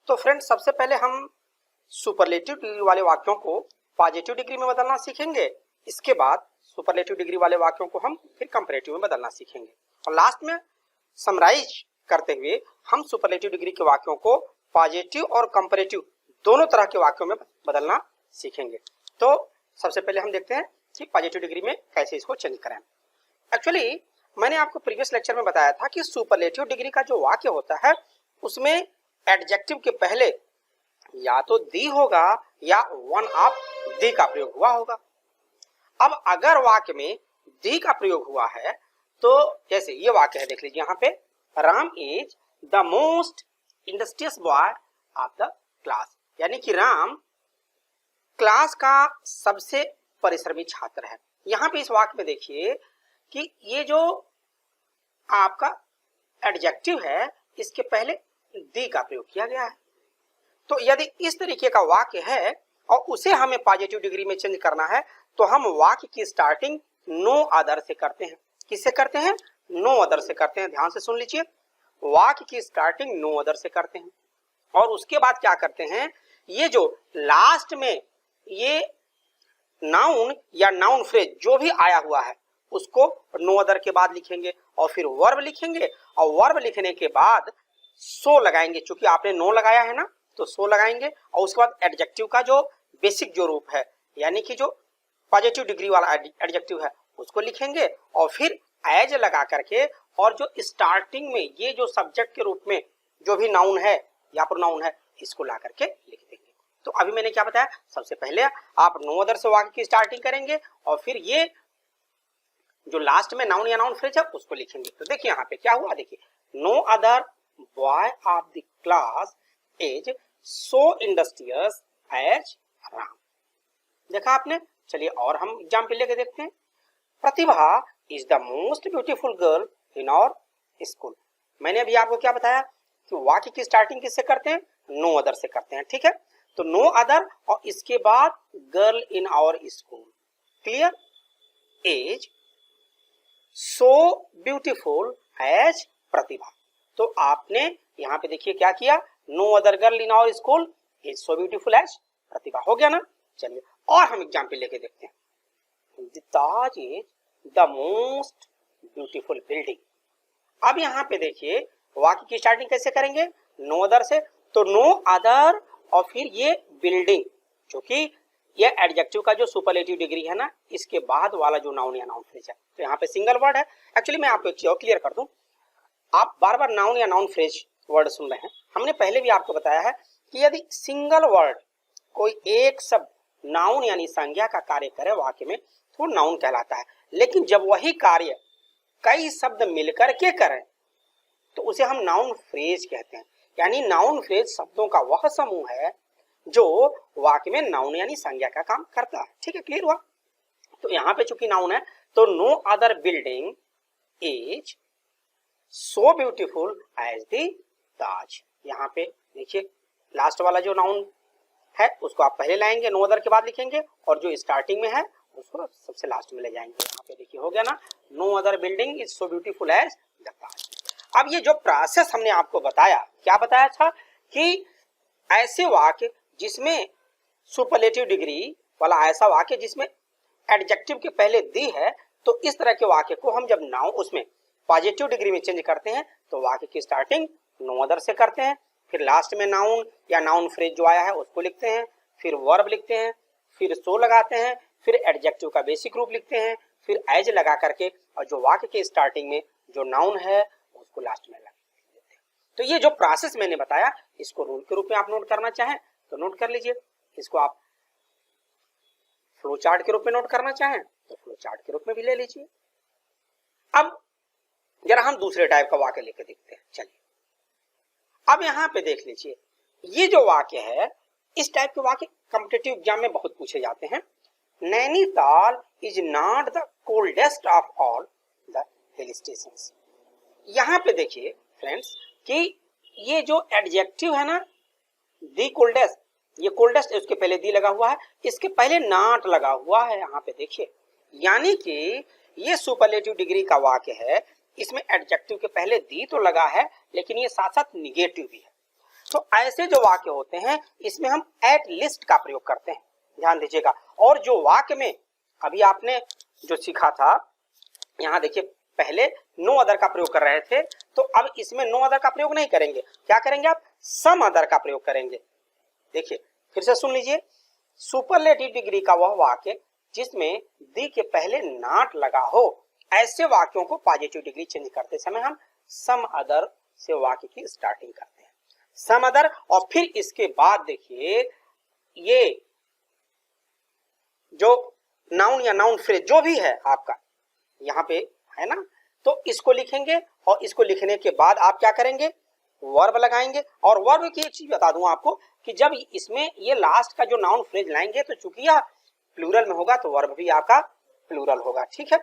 तो फ्रेंड्स सबसे पहले हम सुपरलेटिव डिग्री वाले वाक्यों को पॉजिटिव डिग्री में बदलना सीखेंगे। इसके बाद सुपरलेटिव डिग्री वाले वाक्यों को हम फिर कंपैरेटिव में बदलना सीखेंगे और लास्ट में समराइज करते हुए हम सुपरलेटिव डिग्री के वाक्यों को पॉजिटिव और कंपैरेटिव दोनों तरह के वाक्यों में बदलना सीखेंगे। तो सबसे पहले हम देखते हैं कि पॉजिटिव डिग्री में कैसे इसको चेंज करें। एक्चुअली मैंने आपको प्रीवियस लेक्चर में बताया था कि सुपरलेटिव डिग्री का जो वाक्य होता है उसमें एडजेक्टिव के पहले या तो दी होगा या वन ऑफ दी का प्रयोग हुआ होगा। अब अगर वाक्य में दी का प्रयोग हुआ है तो जैसे ये वाक्य है, देख लीजिए यहाँ पे, Ram is the most industrious boy of the class, यानी कि राम क्लास का सबसे परिश्रमी छात्र है। यहाँ पे इस वाक्य में देखिए कि ये जो आपका एडजेक्टिव है इसके पहले दी का प्रयोग किया गया है। तो यदि इस तरीके का वाक्य है और उसे हमें पॉजिटिव डिग्री में चेंज करना है तो हम वाक्य की स्टार्टिंग नो अदर से करते हैं। किससे करते हैं? नो अदर से करते हैं। ध्यान से सुन लीजिए, वाक्य की स्टार्टिंग नो अदर से करते हैं और उसके बाद क्या करते हैं, ये जो लास्ट में ये नाउन या नाउन फ्रेज जो भी आया हुआ है उसको नो अदर के बाद लिखेंगे और फिर वर्ब लिखेंगे और वर्ब लिखने के बाद सो लगाएंगे। चूंकि आपने नो लगाया है ना तो सो लगाएंगे और उसके बाद एडजेक्टिव का जो बेसिक जो रूप है यानी कि जो पॉजिटिव डिग्री वाला एडजेक्टिव है उसको लिखेंगे और फिर एज लगा करके और जो स्टार्टिंग में ये जो सब्जेक्ट के रूप में जो भी नाउन है या प्रोनाउन है इसको ला करके लिख देंगे। तो अभी मैंने क्या बताया, सबसे पहले आप नो अदर से वाक्य की स्टार्टिंग करेंगे और फिर ये जो लास्ट में नाउन या नाउन फ्रेज है उसको लिखेंगे। तो देखिए यहाँ पे क्या हुआ, देखिए, no other boy of the class is so industrious as Ram. देखा आपने। चलिए और हम एग्जाम्पल लेके देखते हैं। Pratibha is the most beautiful girl in our school. मैंने अभी आपको क्या बताया कि वाक्य की स्टार्टिंग किससे करते हैं? नो अदर से करते हैं। ठीक है, तो नो अदर और इसके बाद girl in our school. Clear? Is so beautiful as Pratibha. तो आपने यहाँ पे देखिए क्या किया, no other girl in our school is so beautiful as Pratibha. हो गया ना। चलिए और हम एग्जाम्पल लेके देखते हैं। The Taj is the most beautiful building. अब यहाँ पे देखिए वाक्य की स्टार्टिंग कैसे करेंगे? नो अदर से। तो नो अदर और फिर ये बिल्डिंग, जो कि ये एडजेक्टिव का जो सुपरलेटिव डिग्री है ना इसके बाद वाला जो नाउन या नाउन फ्रेज है। तो यहाँ पे सिंगल वर्ड है। एक्चुअली मैं आपको एक चीज क्लियर कर दूं, आप बार बार नाउन या नाउन फ्रेज वर्ड सुन रहे हैं। हमने पहले भी आपको बताया है कि यदि सिंगल वर्ड कोई एक शब्द नाउन यानी संज्ञा का कार्य करे वाक्य में तो नाउन कहलाता है, लेकिन जब वही कार्य कई शब्द मिलकर के करें तो उसे हम नाउन फ्रेज कहते हैं। यानी नाउन फ्रेज शब्दों का वह समूह है जो वाक्य में नाउन यानी संज्ञा का काम करता है। ठीक है, क्लियर हुआ। तो यहाँ पे चूंकि नाउन है तो no other building is so beautiful as the Taj. यहाँ पे देखिए लास्ट वाला जो नाउन है उसको आप पहले लाएंगे, नो अदर के बाद लिखेंगे और जो स्टार्टिंग में है उसको सबसे लास्ट में ले जाएंगे। यहाँ पे देखिए हो गया ना, no other building is so beautiful as the Taj. अब ये जो प्रोसेस हमने आपको बताया, क्या बताया था कि ऐसे वाक्य जिसमें सुपरलेटिव डिग्री वाला ऐसा वाक्य जिसमें एडजेक्टिव के पहले दी है, तो इस तरह के वाक्य को हम जब नाउन उसमें पॉजिटिव डिग्री में चेंज करते हैं तो वाक्य की स्टार्टिंग नो अदर से करते हैं, फिर लास्ट में नाउन या नाउन फ्रेज जो आया है उसको लिखते हैं, फिर वर्ब लिखते हैं, फिर सो लगाते हैं, फिर एडजेक्टिव का बेसिक रूप लिखते हैं, फिर एज लगा करके और जो वाक्य के स्टार्टिंग में जो नाउन है उसको लास्ट में लगा देते हैं। तो ये जो प्रोसेस मैंने बताया इसको रूल के रूप में आप नोट करना चाहें तो नोट कर लीजिए, इसको आप फ्लो चार्ट के रूप में नोट करना चाहें तो फ्लो चार्ट के रूप में भी ले लीजिए। अब जरा हम दूसरे टाइप का वाक्य लेकर देखते हैं। चलिए अब यहाँ पे देख लीजिए, ये जो वाक्य है इस टाइप के वाक्य कॉम्पिटिटिव एग्जाम में बहुत पूछे जाते हैं। Nainital is not the coldest of all the hill stations. यहाँ पे देखिए फ्रेंड्स कि ये जो एडजेक्टिव है ना दी कोल्डेस्ट, ये कोल्डेस्ट उसके पहले दी लगा हुआ है, इसके पहले नॉट लगा हुआ है। यहाँ पे देखिए यानी कि ये सुपरलेटिव डिग्री का वाक्य है, इसमें एडजेक्टिव के पहले दी तो लगा है लेकिन ये साथ साथ निगेटिव भी है। तो ऐसे जो वाक्य होते हैं इसमें हम एट लिस्ट का प्रयोग करते हैं, ध्यान दीजिएगा। और जो वाक्य में अभी आपने जो सीखा था, यहाँ देखिए पहले नो अदर का प्रयोग कर रहे थे, तो अब इसमें नो अदर का प्रयोग नहीं करेंगे, क्या करेंगे आप, सम अदर का प्रयोग करेंगे। देखिए फिर से सुन लीजिए, सुपरलेटिव डिग्री का वह वाक्य जिसमें दी के पहले नॉट लगा हो, ऐसे वाक्यों को पॉजिटिव डिग्री चेंज करते समय हम सम अदर से वाक्य की स्टार्टिंग करते हैं, सम अदर। और फिर इसके बाद देखिए ये जो नाउन या नाउन फ्रेज जो भी है आपका यहाँ पे है ना, तो इसको लिखेंगे और इसको लिखने के बाद आप क्या करेंगे, वर्ब लगाएंगे। और वर्ब की एक चीज बता दूं आपको कि जब इसमें ये लास्ट का जो नाउन फ्रेज लाएंगे तो चूंकि यह प्लूरल में होगा तो वर्ब भी आपका प्लूरल होगा, ठीक है।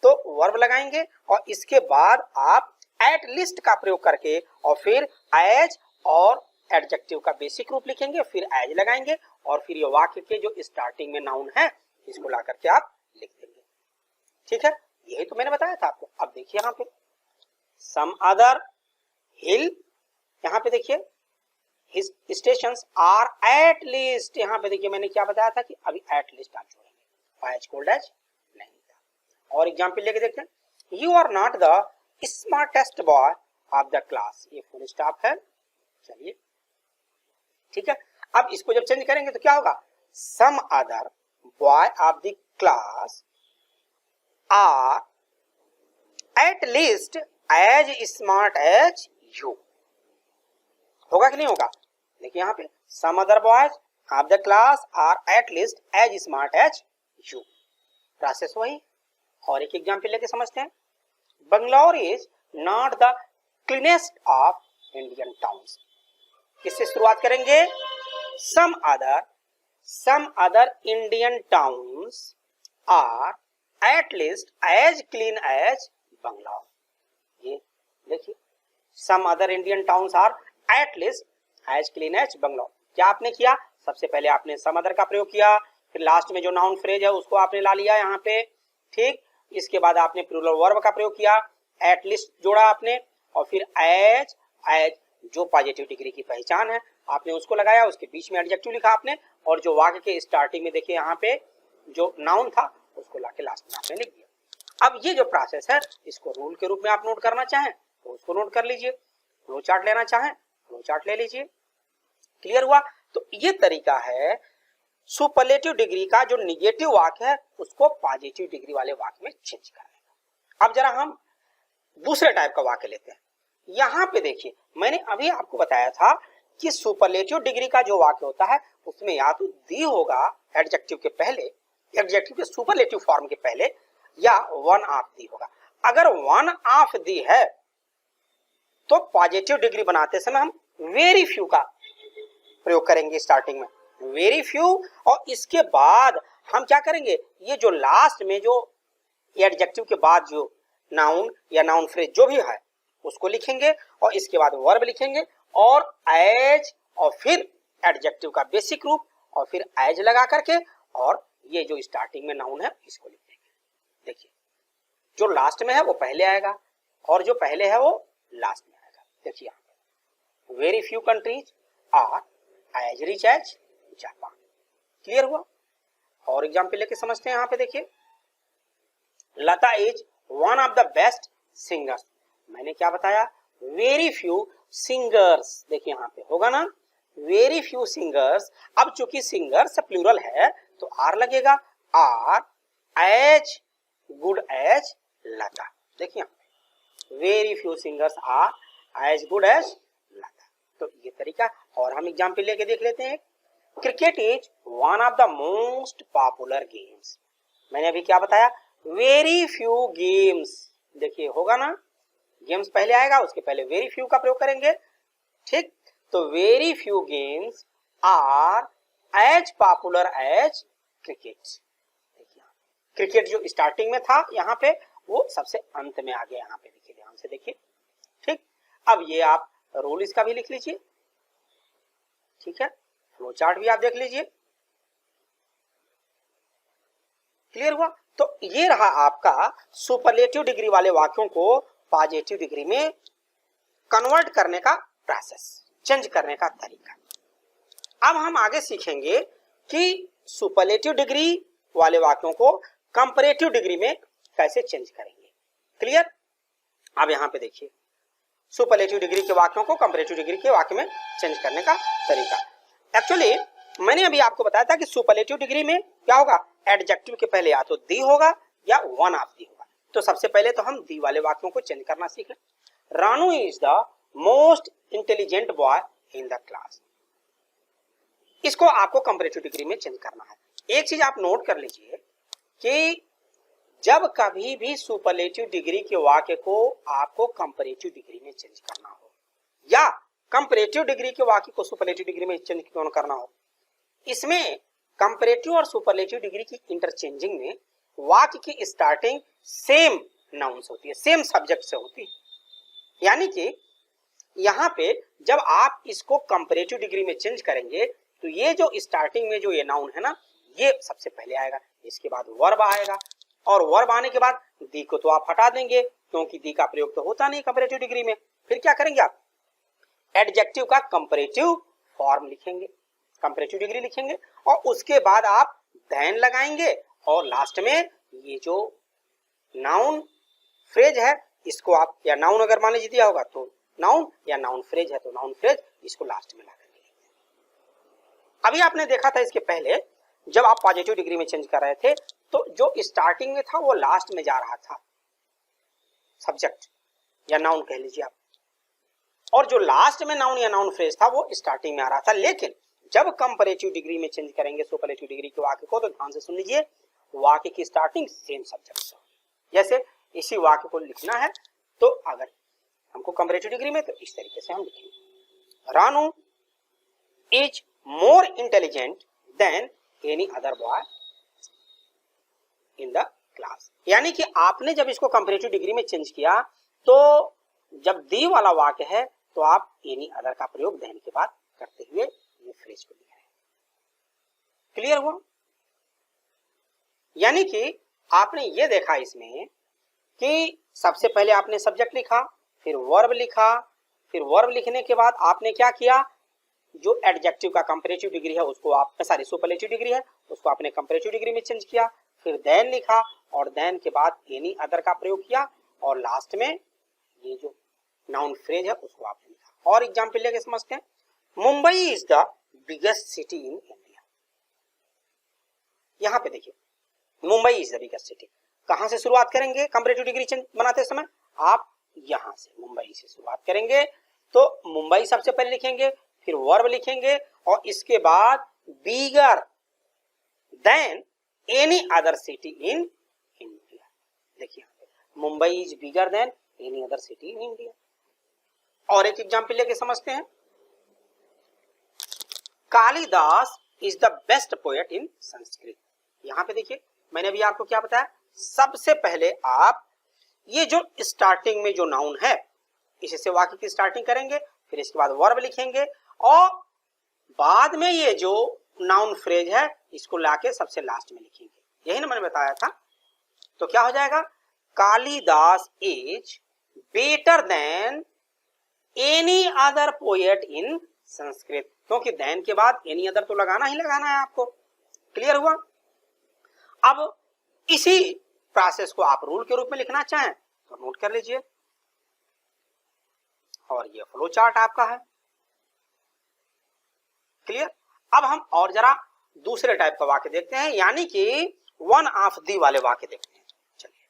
तो वर्ब लगाएंगे और इसके बाद आप एट लिस्ट का प्रयोग करके और फिर एज और एडजेक्टिव का बेसिक रूप लिखेंगे, फिर एज लगाएंगे और फिर ये वाक्य के जो स्टार्टिंग में नाउन है इसको ला करके आप लिख देंगे, ठीक है। यही तो मैंने बताया था आपको। अब देखिए यहाँ पे सम अदर हिल, यहाँ पे देखिए his stations are at least, यहाँ पे देखिए मैंने क्या बताया था कि अभी एट लीस्ट आप जोड़ेंगे, एज कोल्ड एज नहीं था। और एग्जाम्पल लेके देखते हैं, you are not the smartest boy of the class, ये फुल स्टॉप है, चलिए ठीक है। अब इसको जब चेंज करेंगे तो क्या होगा, some other boy of the class are at least as smart as you, होगा कि नहीं होगा। देखिए यहाँ पे some other boys of the class are at least as smart as you, process वही। और एक एग्जाम्पल लेके समझते हैं, Bangalore is not the cleanest of Indian towns, किससे शुरुआत करेंगे, some other Indian towns are at least as clean as Bangalore. ये देखिए सम other Indian towns are at least as clean as Bangalore. क्या आपने किया, सबसे पहले आपने सम अदर का प्रयोग किया, फिर लास्ट में जो नाउन फ्रेज है उसको आपने ला लिया यहाँ पे, ठीक। इसके बाद आपने प्लूरल वर्ब का प्रयोग किया, एट लीस्ट जोड़ा आपने, और फिर एज जो पॉजिटिव डिग्री की पहचान है आपने उसको लगाया, उसके बीच में एडजेक्टिव लिखा आपने, और जो वाक्य के स्टार्टिंग में देखिए यहाँ पे जो नाउन था उसको लाके लास्ट में आपने लिख दिया। अब ये जो प्रोसेस है इसको रूल के रूप में आप नोट करना चाहें तो उसको नोट कर लीजिए, फ्लो चार्ट लेना चाहें फ्लो चार्ट ले लीजिए, क्लियर हुआ। तो ये तरीका है सुपरलेटिव डिग्री का जो निगेटिव वाक्य है उसको पॉजिटिव डिग्री वाले वाक्य में चेंज करने का। अब जरा हम दूसरे टाइप का वाक्य लेते हैं। यहाँ पे देखिए मैंने अभी आपको बताया था कि सुपरलेटिव डिग्री का जो वाक्य होता है उसमें या तो दी होगा एडजेक्टिव के पहले, एडजेक्टिव के सुपरलेटिव फॉर्म के पहले, या वन ऑफ दी होगा। अगर वन ऑफ दी है तो पॉजिटिव डिग्री बनाते समय हम वेरी फ्यू का प्रयोग करेंगे स्टार्टिंग में, वेरी फ्यू। और इसके बाद हम क्या करेंगे, ये जो लास्ट में जो एडजेक्टिव के बाद जो नाउन या नाउन फ्रेज जो भी है उसको लिखेंगे और इसके बाद वर्ब लिखेंगे और एज और फिर एडजेक्टिव का बेसिक रूप और फिर एज लगा करके और ये जो स्टार्टिंग में नाउन है इसको लिख देंगे। देखिए जो लास्ट में है वो पहले आएगा और जो पहले है वो लास्ट में आएगा। देखिए यहाँ पे very few countries are as rich as Japan, clear हुआ। और एग्जाम्पल लेके समझते हैं। यहाँ पे देखिए Lata is one of the best singers, मैंने क्या बताया, वेरी फ्यू सिंगर्स। देखिए यहाँ पे होगा ना वेरी फ्यू सिंगर्स। अब चूंकि सिंगर्स प्लूरल है तो आर लगेगा, are as good as Lata. देखिए very few singers are as good as Lata. तो ये तरीका। और हम एग्जाम्पल लेके देख लेते हैं। Cricket is one of the most popular games, मैंने अभी क्या बताया, वेरी फ्यू गेम्स। देखिए होगा ना, गेम्स पहले आएगा उसके पहले वेरी फ्यू का प्रयोग करेंगे, ठीक। तो very few games are as popular as cricket. देखिए क्रिकेट जो स्टार्टिंग में था यहाँ पे वो सबसे अंत में आ गया, यहाँ पे देखिए ध्यान से देखिए, ठीक। अब ये आप रूल इसका भी लिख लीजिए, ठीक है। फ्लो चार्ट भी आप देख लीजिए, क्लियर हुआ। तो ये रहा आपका सुपरलेटिव डिग्री वाले वाक्यों को पॉजिटिव डिग्री में कन्वर्ट करने का प्रोसेस। चेंज करने का तरीका। अब हम आगे सीखेंगे कि सुपरलेटिव डिग्री वाले वाक्यों को कंपैरेटिव डिग्री में कैसे चेंज करेंगे। क्लियर? अब यहां पे देखिए सुपरलेटिव डिग्री के वाक्यों को कंपैरेटिव डिग्री के वाक्य में चेंज करने का तरीका। एक्चुअली मैंने अभी आपको बताया था कि सुपरलेटिव डिग्री में क्या होगा, एडजेक्टिव के पहले या तो दी होगा या वन ऑफ दी होगा। तो सबसे पहले तो हम दी वाले वाक्यों को चेंज करना सीखें। Ranu is the most intelligent boy in the class. इसको आपको कंपैरेटिव डिग्री में चेंज करना है। एक चीज आप नोट कर लीजिए कि जब कभी भी सुपरलेटिव डिग्री के वाक्य को आपको कंपैरेटिव डिग्री में चेंज करना हो या कंपैरेटिव डिग्री के वाक्य को सुपरलेटिव डिग्री में चेंज क्यों करना हो, इसमें कंपैरेटिव और सुपरलेटिव डिग्री की इंटरचेंजिंग में वाक्य की स्टार्टिंग सेम नाउन्स होती है, सेम सब्जेक्ट से होती है। यानी कि यहां पे जब आप इसको कंपैरेटिव डिग्री में चेंज करेंगे तो ये जो स्टार्टिंग में जो ये नाउन है ना, ये सबसे पहले आएगा, इसके बाद वर्ब आएगा और वर्ब आने के बाद दी को तो आप हटा देंगे क्योंकि दी का प्रयोग तो होता नहीं कंपैरेटिव डिग्री में। फिर क्या करेंगे आप, एडजेक्टिव का कंपैरेटिव फॉर्म लिखेंगे, कंपैरेटिव डिग्री लिखेंगे और उसके बाद आप देन लगाएंगे और लास्ट में ये जो नाउन फ्रेज है इसको आप, या नाउन अगर मान लीजिए दिया होगा तो नाउन, या नाउन फ्रेज है तो नाउन फ्रेज, इसको लास्ट में ला करके लिखते हैं। अभी आपने देखा था इसके पहले जब आप पॉजिटिव डिग्री में चेंज कर रहे थे तो जो स्टार्टिंग में था वो लास्ट में जा रहा था, सब्जेक्ट या नाउन कह लीजिए आप, और जो लास्ट में नाउन या नाउन फ्रेज था वो स्टार्टिंग में आ रहा था। लेकिन जब कंपैरेटिव डिग्री में चेंज करेंगे सुपरलेटिव डिग्री के वाक्य को तो ध्यान से सुन लीजिए, वाक्य की स्टार्टिंग सेम सब्जेक्ट से। जैसे इसी वाक्य को लिखना है तो अगर हमको कंपैरेटिव डिग्री में तो इस तरीके से हम लिखेंगे, Ranu is more intelligent then any other boy in the class. यानी कि आपने जब इसको कंपैरेटिव डिग्री में चेंज किया तो जब दी वाला वाक्य है तो आप एनी अदर का प्रयोग देन के बाद करते हुए ये फ्रेज को लिख रहे हैं। क्लियर हुआ? यानी कि आपने ये देखा इसमें कि सबसे पहले आपने सब्जेक्ट लिखा, फिर वर्ब लिखा, फिर वर्ब लिखने के बाद आपने क्या किया, जो एडजेक्टिव का कंपैरेटिव डिग्री है उसको आप, सॉरी सुपरलेटिव डिग्री है उसको आपने कंपैरेटिव डिग्री में चेंज किया, फिर देन लिखा और देन के बाद एनी अदर का प्रयोग किया और लास्ट में ये जो नाउन फ्रेज है उसको आपने लिखा। और एग्जांपल लेके समझते हैं, Mumbai is the biggest city in India. यहां पे देखिए Mumbai is the biggest city, कहां से शुरुआत करेंगे कंपैरेटिव डिग्री चेंज बनाते समय, आप यहां से मुंबई से शुरुआत करेंगे तो मुंबई सबसे पहले लिखेंगे, फिर वर्ब लिखेंगे और इसके बाद bigger than any other city in India. देखिए Mumbai is bigger than any other city in India. और एक एग्जांपल लेके समझते हैं, Kalidas is the best poet in Sanskrit. यहां पे देखिए मैंने अभी आपको क्या बताया, सबसे पहले आप ये जो स्टार्टिंग में जो नाउन है इससे वाक्य की स्टार्टिंग करेंगे, फिर इसके बाद वर्ब लिखेंगे और बाद में ये जो नाउन फ्रेज है इसको लाके सबसे लास्ट में लिखेंगे। यही ना मैंने बताया था। तो क्या हो जाएगा, Kalidas is better than any other poet in Sanskrit, क्योंकि देन के बाद एनी अदर तो लगाना ही लगाना है आपको। क्लियर हुआ? अब इसी प्रोसेस को आप रूल के रूप में लिखना चाहें तो नोट कर लीजिए और ये फ्लो चार्ट आपका है। क्लियर? अब हम और जरा दूसरे टाइप का वाक्य देखते हैं, यानी कि वन ऑफ दी वाले वाक्य देखते हैं। चलिए,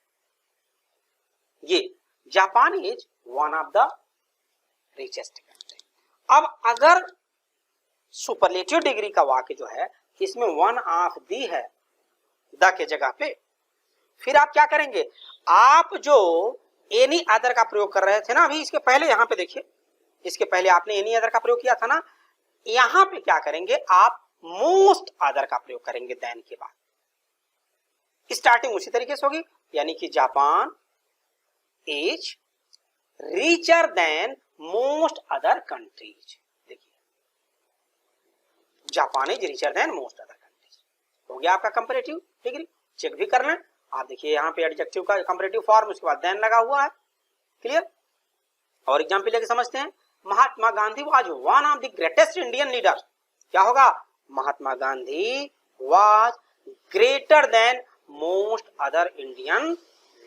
ये Japan is one of the richest country. अब अगर सुपरलेटिव डिग्री का वाक्य जो है इसमें वन ऑफ दी है द के जगह पे, फिर आप क्या करेंगे, आप जो एनी अदर का प्रयोग कर रहे थे ना अभी इसके पहले, यहां पे देखिए इसके पहले आपने एनी अदर का प्रयोग किया था ना, यहां पे क्या करेंगे, आप मोस्ट अदर का प्रयोग करेंगे देन के बाद। स्टार्टिंग उसी तरीके से होगी, यानी कि Japan is richer than most other countries. देखिए Japan is richer than most other countries हो गया आपका कंपैरेटिव डिग्री। चेक भी कर लें आप, देखिए यहाँ पे एडजेक्टिव का कंपैरेटिव फॉर्म, उसके बाद देन लगा हुआ है। क्लियर? और एग्जांपल लेके समझते हैं, Mahatma Gandhi was one of the greatest Indian leader. क्या होगा? Mahatma Gandhi was greater than most other Indian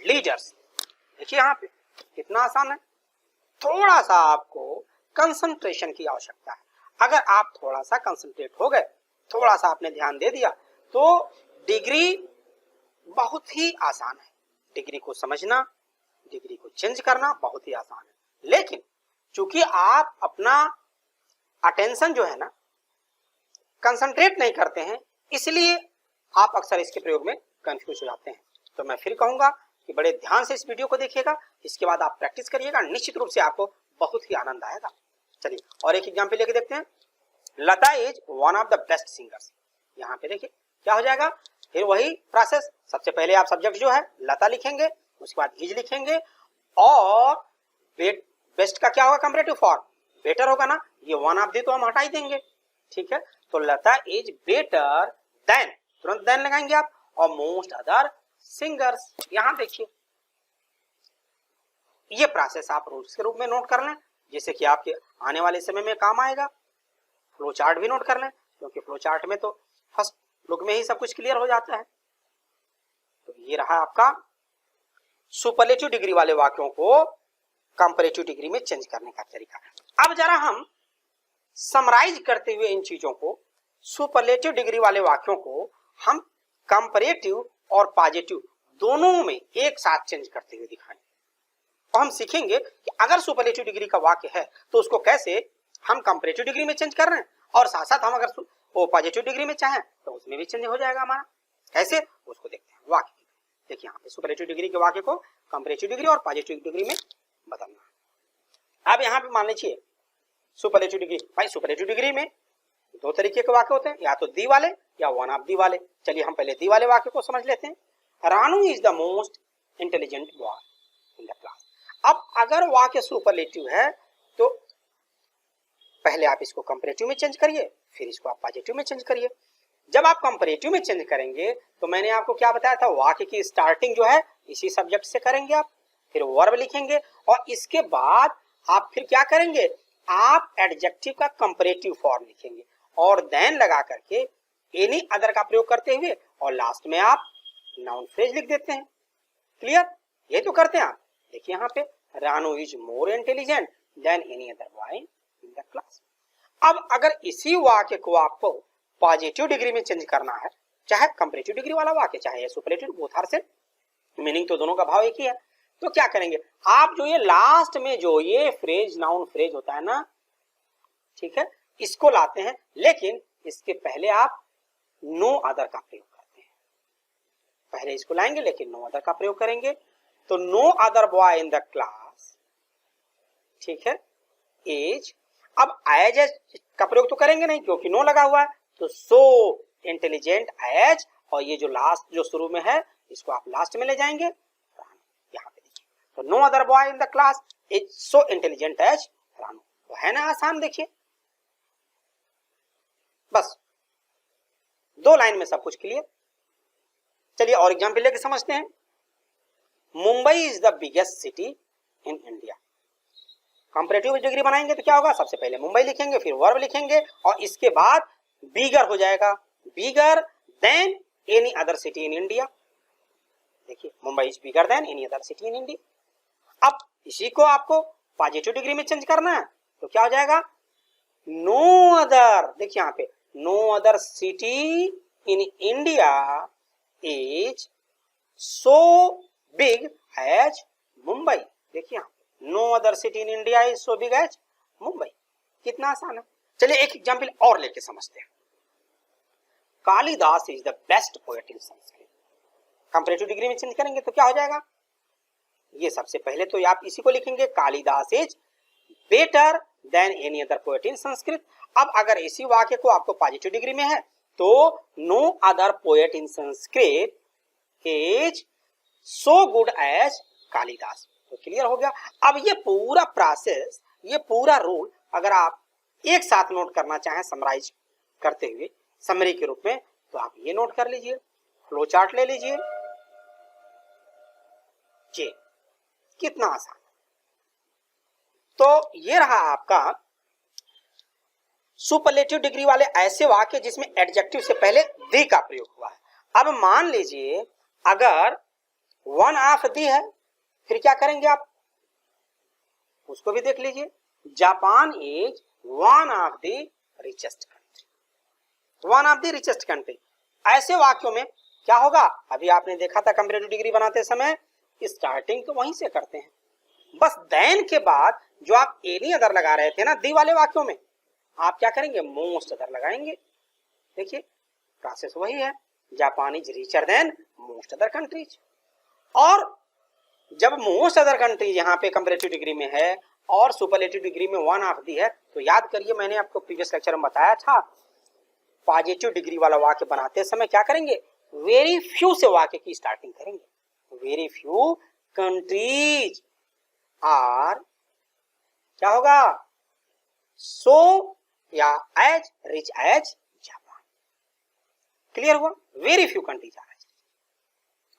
leaders. देखिए यहाँ पे कितना आसान है। थोड़ा सा आपको कंसंट्रेशन की आवश्यकता है। अगर आप थोड़ा सा कंसंट्रेट हो गए, थोड़ा सा आपने ध्यान दे दिया, तो डिग्री बहुत ही आसान है। डिग्री को समझना, डिग्री को चेंज करना बहुत ही आसान है। लेकिन चूंकि आप अपना अटेंशन जो है ना कंसंट्रेट नहीं करते हैं, इसलिए आप अक्सर इसके प्रयोग में कंफ्यूज हो जाते हैं। तो मैं फिर कहूंगा कि बड़े ध्यान से इस वीडियो को देखिएगा, इसके बाद आप प्रैक्टिस करिएगा, निश्चित रूप से आपको बहुत ही आनंद आएगा। चलिए और एक एग्जाम्पल लेके देखते हैं। Lata is one of the best singers. यहाँ पे देखिए क्या हो जाएगा, फिर वही प्रोसेस। सबसे पहले आप सब्जेक्ट जो है लता लिखेंगे, उसके बाद इज लिखेंगे, और बेस्ट का क्या होगा? कंपैरेटिव फॉर्म बेटर होगा ना। ये वन ऑफ दी तो हम हटा ही देंगे, ठीक है। तो लता इज बेटर देन, तुरंत देन लगाएंगे आप, और मोस्ट अदर सिंगर्स। यहां देखिए ये प्रोसेस आप रूल्स के रूप में नोट कर लें, जैसे कि आपके आने वाले समय में काम आएगा। फ्लो चार्ट भी नोट कर लें, क्योंकि फ्लो चार्ट में तो फर्स्ट लुक में ही सब कुछ क्लियर हो जाता है। तो ये रहा आपका सुपरलेटिव डिग्री वाले वाक्यों को कंपैरेटिव डिग्री में चेंज करने का तरीका। अब जरा हम समराइज करते हुए इन चीजों को, सुपरलेटिव डिग्री वाले वाक्यों को हम कंपैरेटिव और पॉजिटिव दोनों में एक साथ चेंज करते हुए दिखाएंगे। और हम सीखेंगे कि अगर सुपरलेटिव डिग्री का वाक्य है तो उसको कैसे हम कंपैरेटिव डिग्री में चेंज कर रहे हैं, और साथ साथ हम अगर वो पॉजिटिव डिग्री में चाहें तो उसमें भी चेंज हो जाएगा हमारा। कैसे, उसको देखते हैं वाक्य। देखिए यहाँ पे सुपरलेटिव डिग्री के वाक्य को कंपैरेटिव डिग्री और पॉजिटिव डिग्री में बदलना। अब यहाँ पे मान लीजिए सुपरलेटिव डिग्री, भाई सुपरलेटिव डिग्री में दो तरीके के वाक्य होते हैं, या तो दी वाले या वन ऑफ दी वाले। चलिए हम पहले दी वाले वाक्य को समझ लेते हैं। Ranu is the most intelligent boy in the class. अब अगर वाक्य सुपरलेटिव है तो पहले आप इसको कंपैरेटिव में चेंज करिए, फिर इसको आप पॉजिटिव में चेंज करिए। जब आप कंपैरेटिव में चेंज करेंगे तो मैंने आपको क्या बताया था, वाक्य की स्टार्टिंग जो है इसी सब्जेक्ट से करेंगे आप, फिर वर्ब लिखेंगे, और इसके बाद आप फिर क्या करेंगे, आप एडजेक्टिव का कंपैरेटिव फॉर्म लिखेंगे, और देन लगा करके एनी अदर का प्रयोग करते हुए, और लास्ट में आप नाउन फ्रेज लिख देते हैं। क्लियर? ये तो करते हैं आप। देखिए यहाँ पे Ranu is more intelligent then any other boy in the class. अब अगर इसी वाक्य को आपको पॉजिटिव डिग्री में चेंज करना है, चाहे कंपैरेटिव डिग्री वाला वाक्य चाहे superlative, both are same, meaning तो दोनों का भाव एक ही है, तो क्या करेंगे आप, जो ये लास्ट में जो ये फ्रेज नाउन फ्रेज होता है ना, ठीक है, इसको लाते हैं, लेकिन इसके पहले आप नो अदर का प्रयोग करते हैं। पहले इसको लाएंगे लेकिन नो अदर का प्रयोग करेंगे। तो no other boy in the class, ठीक है, एज। अब एज का प्रयोग तो करेंगे नहीं क्योंकि नो लगा हुआ है, तो सो इंटेलिजेंट एज, और ये जो लास्ट जो शुरू में है इसको आप लास्ट में ले जाएंगे। यहाँ पे देखिए, तो no other boy in the class is so intelligent as Ranu. तो है ना आसान? देखिए बस दो लाइन में सब कुछ क्लियर। चलिए और एग्जाम्पल लेके समझते हैं। Mumbai is the biggest city in India. Comparative degree बनाएंगे तो क्या होगा, सबसे पहले मुंबई लिखेंगे, फिर वर्ब लिखेंगे, और इसके बाद बिगर हो जाएगा, bigger than any other city in India. देखिए Mumbai is bigger than any other city in India. अब इसी को आपको पॉजिटिव डिग्री में चेंज करना है तो क्या हो जाएगा, नो अदर, देखिए यहाँ पे no other city in India is so big as Mumbai. देखिए यहाँ no other city in India is so big as Mumbai. कितना आसान है। चलिए एक एग्जाम्पल और लेके समझते हैं। Kalidas is the best poet in Sanskrit. Comparative degree में चेंज करेंगे तो क्या हो जाएगा, ये सबसे पहले तो आप इसी को लिखेंगे, Kalidas is better than any other poet in Sanskrit. अब अगर इसी वाक्य को आपको पॉजिटिव डिग्री में है तो no other poet in Sanskrit is so good as Kalidas. तो क्लियर हो गया। अब ये पूरा प्रोसेस, ये पूरा रूल अगर आप एक साथ नोट करना चाहें समराइज करते हुए समरी के रूप में, तो आप ये नोट कर लीजिए, फ्लो चार्ट ले लीजिए। ये कितना आसान। तो ये रहा आपका सुपरलेटिव डिग्री वाले ऐसे वाक्य जिसमें एडजेक्टिव से पहले दी का प्रयोग हुआ है। अब मान लीजिए अगर वन ऑफ दी है, फिर क्या करेंगे आप, उसको भी देख लीजिए। Japan is one of the richest country, one of the richest country. ऐसे वाक्यों में क्या होगा, अभी आपने देखा था कंपैरेटिव डिग्री बनाते समय स्टार्टिंग तो वहीं से करते हैं, बस देन के बाद जो आप एनी अदर लगा रहे थे ना दी वाले वाक्यों में, आप क्या करेंगे, मोस्ट अदर लगाएंगे। देखिए प्रोसेस वही है, Japan is richer than most other countries. और जब मोस्ट अदर कंट्रीज यहाँ पे कंपैरेटिव डिग्री में है और सुपरलेटिव डिग्री में वन ऑफ दी है, तो याद करिए मैंने आपको प्रीवियस लेक्चर में बताया था, पॉजिटिव डिग्री वाला वाक्य बनाते समय क्या करेंगे, वेरी फ्यू से वाक्य की स्टार्टिंग करेंगे। वेरी फ्यू कंट्रीज आर क्या होगा, सो या as rich as Japan. Clear हुआ, वेरी फ्यू कंट्रीज आर।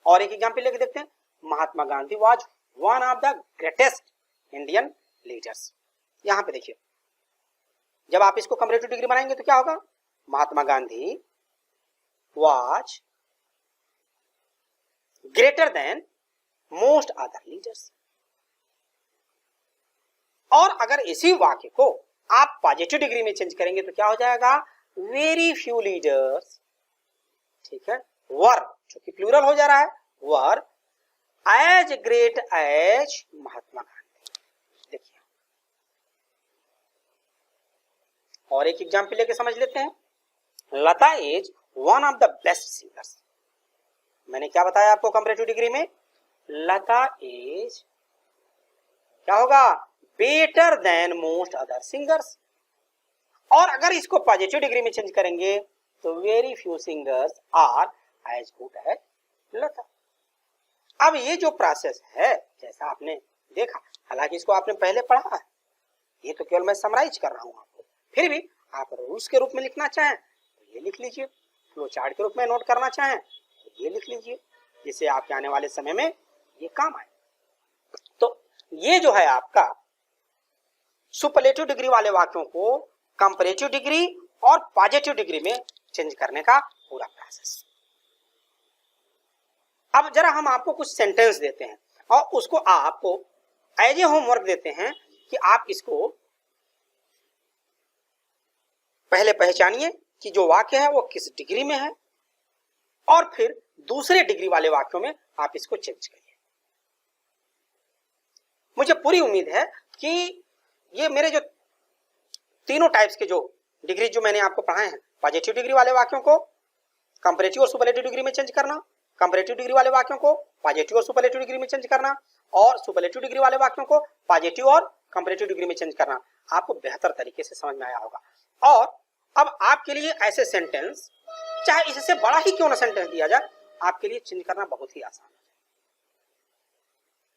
और एक एग्जांपल लेके देखते हैं, Mahatma Gandhi was one of the greatest Indian leaders. यहां पे देखिए जब आप इसको कंपैरेटिव डिग्री बनाएंगे तो क्या होगा, Mahatma Gandhi was greater than most other leaders. और अगर इसी वाक्य को आप पॉजिटिव डिग्री में चेंज करेंगे तो क्या हो जाएगा, वेरी फ्यू लीडर्स, ठीक है, वर, जो कि प्लूरल हो जा रहा है, were as great as Mahatma Gandhi. देखिए और एक एग्जाम्पल लेके समझ लेते हैं, Lata is one of the best singers. मैंने क्या बताया आपको कंपैरेटिव डिग्री में, लता इज क्या होगा, better than most other singers. और अगर इसको पॉजिटिव डिग्री में चेंज करेंगे तो very few singers are as good as Lata. अब ये जो प्रोसेस है जैसा आपने देखा, हालांकि इसको आपने पहले पढ़ा है, ये तो केवल मैं समराइज कर रहा हूं आपको, फिर भी आप रूल्स के रूप में लिखना चाहें तो ये लिख लीजिए, फ्लो चार्ट के रूप में नोट करना चाहें तो ये लिख लीजिए, जिससे आपके आने वाले समय में ये काम आए। तो ये जो है आपका सुपरलेटिव डिग्री वाले वाक्यों को कंपैरेटिव डिग्री और पॉजिटिव डिग्री में चेंज करने का पूरा प्रोसेस। अब जरा हम आपको कुछ सेंटेंस देते हैं और उसको आपको एज ए होमवर्क देते हैं कि आप इसको पहले पहचानिए कि जो वाक्य है वो किस डिग्री में है, और फिर दूसरे डिग्री वाले वाक्यों में आप इसको चेंज करिए। मुझे पूरी उम्मीद है कि ये मेरे जो तीनों टाइप्स के जो डिग्री जो मैंने आपको पढ़ाए हैं, पॉजिटिव डिग्री वाले वाक्यों को कंपैरेटिव और सुपरलेटिव डिग्री में चेंज करना, कंपैरेटिव डिग्री वाले वाक्यों को पॉजिटिव और सुपरलेटिव डिग्री में चेंज करना, और सुपरलेटिव डिग्री वाले वाक्यों को पॉजिटिव और कंपैरेटिव डिग्री में चेंज करना, आपको बेहतर तरीके से समझ में आया होगा। और अब आपके लिए ऐसे सेंटेंस, चाहे इससे बड़ा ही क्यों ना सेंटेंस दिया जाए, आपके लिए चेंज करना बहुत ही आसान है।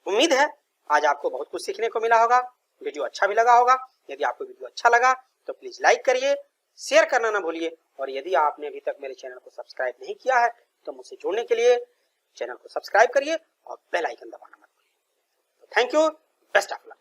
उम्मीद है आज आपको बहुत कुछ सीखने को मिला होगा, वीडियो अच्छा भी लगा होगा। यदि आपको वीडियो अच्छा लगा तो प्लीज लाइक करिए, शेयर करना ना भूलिए, और यदि आपने अभी तक मेरे चैनल को सब्सक्राइब नहीं किया है तो मुझसे जुड़ने के लिए चैनल को सब्सक्राइब करिए और बेल आइकन दबाना मत भूलिए। Thank you, best of luck.